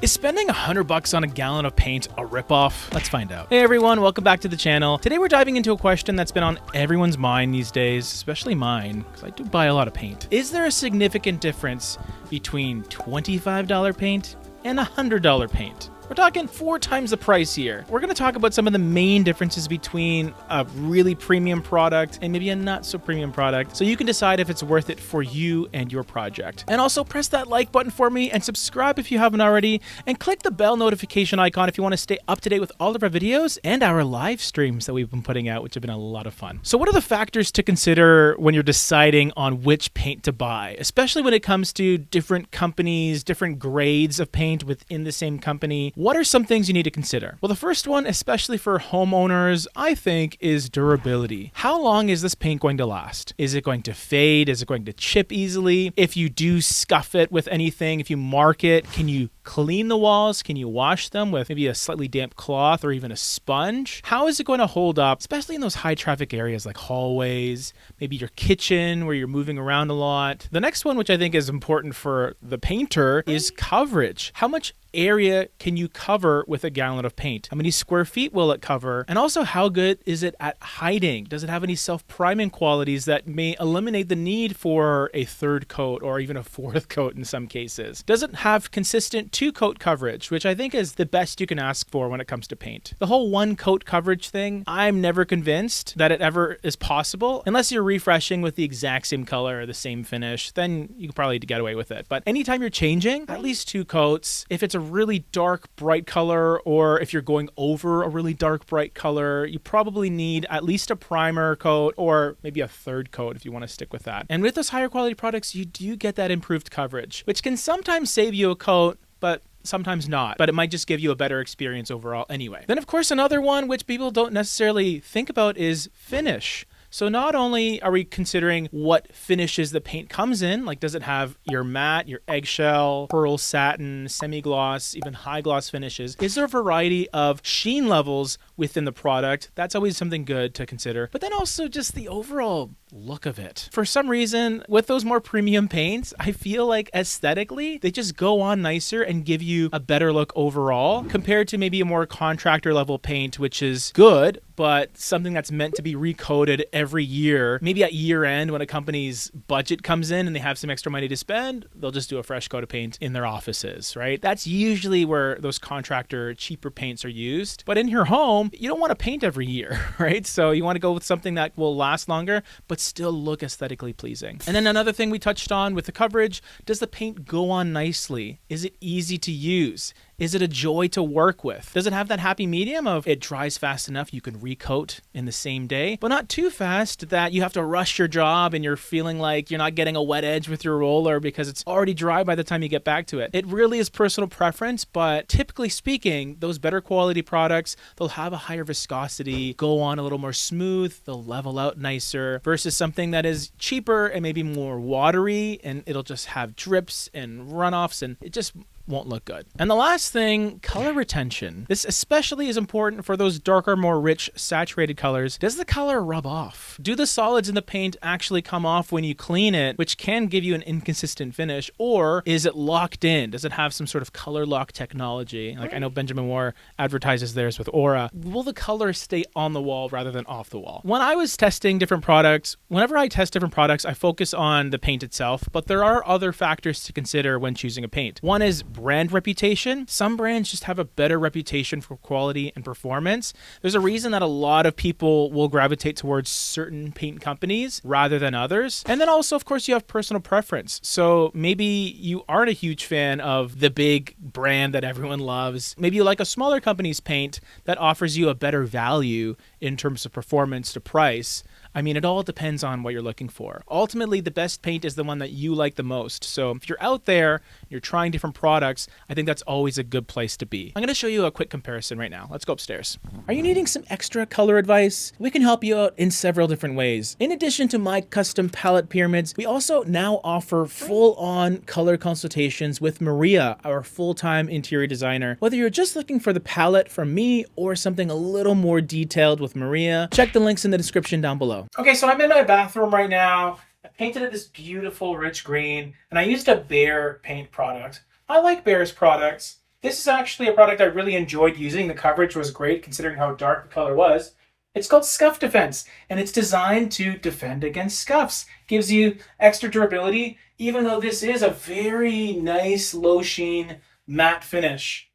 Is spending $100 on a gallon of paint a ripoff? Let's find out. Hey everyone, welcome back to the channel. Today we're diving into a question that's been on everyone's mind these days, especially mine, because I do buy a lot of paint. Is there a significant difference between $25 paint and $100 paint? We're talking 4 times the price here. We're going to talk about some of the main differences between a really premium product and maybe a not so premium product, so you can decide if it's worth it for you and your project. And also press that like button for me and subscribe if you haven't already, and click the bell notification icon if you want to stay up to date with all of our videos and our live streams that we've been putting out, which have been a lot of fun. So what are the factors to consider when you're deciding on which paint to buy, especially when it comes to different companies, different grades of paint within the same company? What are some things you need to consider? Well, the first one, especially for homeowners, I think is durability. How long is this paint going to last? Is it going to fade? Is it going to chip easily? If you do scuff it with anything, if you mark it, can you clean the walls? Can you wash them with maybe a slightly damp cloth or even a sponge? How is it going to hold up, especially in those high traffic areas like hallways, maybe your kitchen where you're moving around a lot? The next one, which I think is important for the painter, is coverage. How much area can you cover with a gallon of paint? How many square feet will it cover? And also, how good is it at hiding? Does it have any self-priming qualities that may eliminate the need for a third coat or even a fourth coat in some cases? Does it have consistent 2-coat coverage, which I think is the best you can ask for when it comes to paint? The whole 1-coat coverage thing, I'm never convinced that it ever is possible unless you're refreshing with the exact same color or the same finish. Then you can probably get away with it. But anytime you're changing, at least 2 coats. If it's a really dark, bright color, or if you're going over a really dark, bright color, you probably need at least a primer coat or maybe a 3rd coat if you want to stick with that. And with those higher quality products, you do get that improved coverage, which can sometimes save you a coat, but sometimes not, but it might just give you a better experience overall anyway. Then of course, another one which people don't necessarily think about is finish. So not only are we considering what finishes the paint comes in, like does it have your matte, your eggshell, pearl satin, semi-gloss, even high gloss finishes? Is there a variety of sheen levels within the product? That's always something good to consider. But then also just the overall look of it. For some reason, with those more premium paints, I feel like aesthetically, they just go on nicer and give you a better look overall compared to maybe a more contractor level paint, which is good, but something that's meant to be recoated every year. Maybe at year end when a company's budget comes in and they have some extra money to spend, they'll just do a fresh coat of paint in their offices, right? That's usually where those contractor cheaper paints are used. But in your home, you don't want to paint every year, right? So you want to go with something that will last longer, but still look aesthetically pleasing. And then another thing we touched on with the coverage, does the paint go on nicely? Is it easy to use? Is it a joy to work with? Does it have that happy medium of it dries fast enough you can recoat in the same day, but not too fast that you have to rush your job and you're feeling like you're not getting a wet edge with your roller because it's already dry by the time you get back to it? It really is personal preference, but typically speaking, those better quality products, they'll have a higher viscosity, go on a little more smooth, they'll level out nicer versus something that is cheaper and maybe more watery and it'll just have drips and runoffs and it just won't look good. And the last thing, color retention. This especially is important for those darker, more rich, saturated colors. Does the color rub off? Do the solids in the paint actually come off when you clean it, which can give you an inconsistent finish, or is it locked in? Does it have some sort of color lock technology? Like I know Benjamin Moore advertises theirs with Aura. Will the color stay on the wall rather than off the wall? When I was testing different products, whenever I test different products, I focus on the paint itself, but there are other factors to consider when choosing a paint. One is brand reputation. Some brands just have a better reputation for quality and performance. There's a reason that a lot of people will gravitate towards certain paint companies rather than others. And then also, of course, you have personal preference. So maybe you aren't a huge fan of the big brand that everyone loves. Maybe you like a smaller company's paint that offers you a better value in terms of performance to price. I mean, it all depends on what you're looking for. Ultimately, the best paint is the one that you like the most. So if you're out there, you're trying different products, I think that's always a good place to be. I'm going to show you a quick comparison right now. Let's go upstairs. Are you needing some extra color advice? We can help you out in several different ways. In addition to my custom palette pyramids, we also now offer full-on color consultations with Maria, our full-time interior designer. Whether you're just looking for the palette from me or something a little more detailed with Maria, check the links in the description down below. Okay, so I'm in my bathroom right now. I painted it this beautiful rich green, and I used a Behr paint product. I like Behr's products. This is actually a product I really enjoyed using. The coverage was great considering how dark the color was. It's called Scuff Defense, and it's designed to defend against scuffs. Gives you extra durability, even though this is a very nice low sheen matte finish.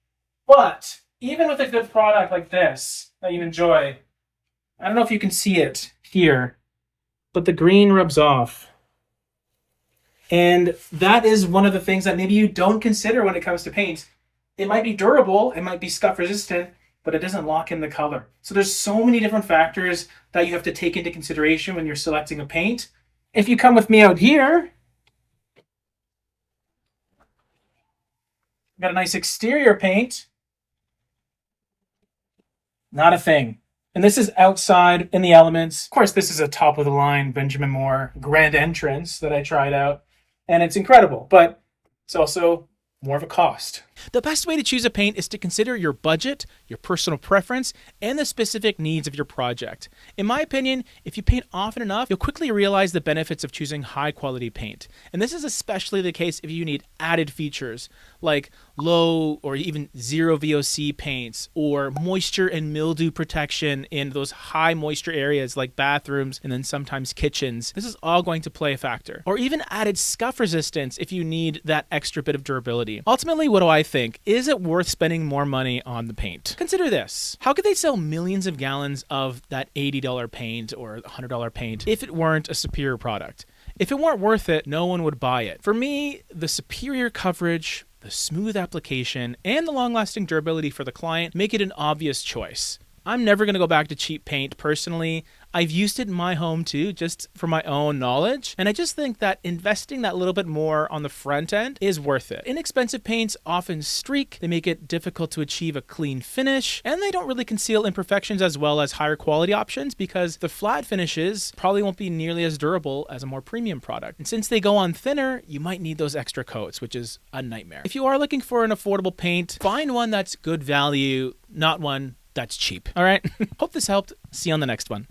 But even with a good product like this that you enjoy, I don't know if you can see it here, but the green rubs off. And that is one of the things that maybe you don't consider when it comes to paint. It might be durable, it might be scuff resistant, but it doesn't lock in the color. So there's so many different factors that you have to take into consideration when you're selecting a paint. If you come with me out here, got a nice exterior paint. Not a thing. And this is outside in the elements. Of course, this is a top of the line Benjamin Moore Grand Entrance that I tried out. And it's incredible, but it's also more of a cost. The best way to choose a paint is to consider your budget, your personal preference, and the specific needs of your project. In my opinion, if you paint often enough, you'll quickly realize the benefits of choosing high quality paint. And this is especially the case if you need added features like low or even zero VOC paints, or moisture and mildew protection in those high moisture areas like bathrooms and then sometimes kitchens. This is all going to play a factor. Or even added scuff resistance if you need that extra bit of durability. Ultimately, what do I think? Is it worth spending more money on the paint? Consider this. How could they sell millions of gallons of that $80 paint or $100 paint if it weren't a superior product? If it weren't worth it, no one would buy it. For me, the superior coverage, the smooth application, and the long-lasting durability for the client make it an obvious choice. I'm never going to go back to cheap paint personally. I've used it in my home too, just for my own knowledge. And I just think that investing that little bit more on the front end is worth it. Inexpensive paints often streak, they make it difficult to achieve a clean finish, and they don't really conceal imperfections as well as higher quality options because the flat finishes probably won't be nearly as durable as a more premium product. And since they go on thinner, you might need those extra coats, which is a nightmare. If you are looking for an affordable paint, find one that's good value, not one that's cheap. All right. Hope this helped. See you on the next one.